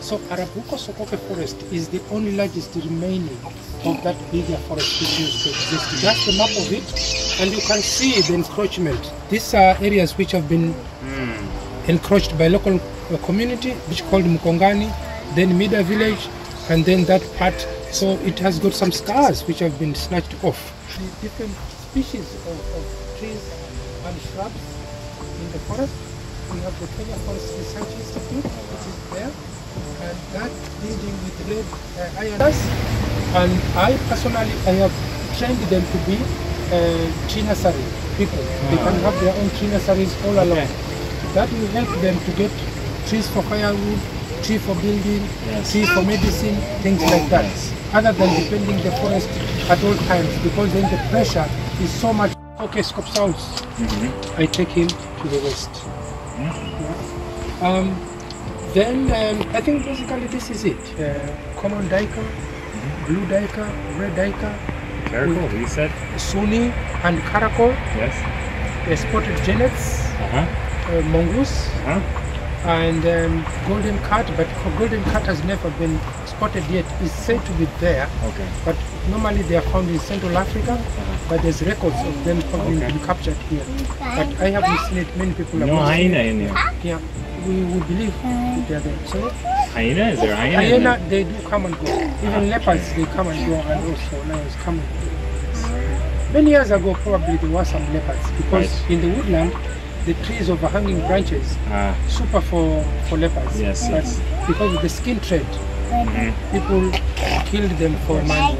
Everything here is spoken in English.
So Arabuko-Sokoke forest is the only largest remaining of that bigger forest which used to exist. That's the map of it, and you can see the encroachment. These are areas which have been encroached by local community, which called Mukongani, then Mida village, and then that part. So it has got some scars which have been snatched off. The different species of trees and shrubs in the forest. We have the Kenya Forest Research Institute, which is there. And that building with red iron. And I personally, I have trained them to be tree nursery people. They can have their own tree nurseries all along. That will help them to get trees for firewood, tree for building, tree for medicine, things like that. Other than defending the forest at all times, because then the pressure is so much. Okay, Scopsaurus. I take him to the west. Then I think basically this is it. Common duiker, blue duiker, red duiker. Caracol, you said? Sunni and caracol. Yes. Spotted genets, mongoose, and golden cat. But golden cat has never been spotted yet. It's said to be there. Okay. But normally they are found in Central Africa. But there's records of them having been captured here. But I haven't seen it. Many people have. No hyena in here. Yeah. We would believe they are there. So hyena? Is there a hyena? Hyena, they do come and go. Even leopards, they come and go, and also lions come and go. Many years ago, probably there were some leopards, because in the woodland, the trees overhanging branches, super for leopards. Yes, but because of the skin trade, people killed them for money.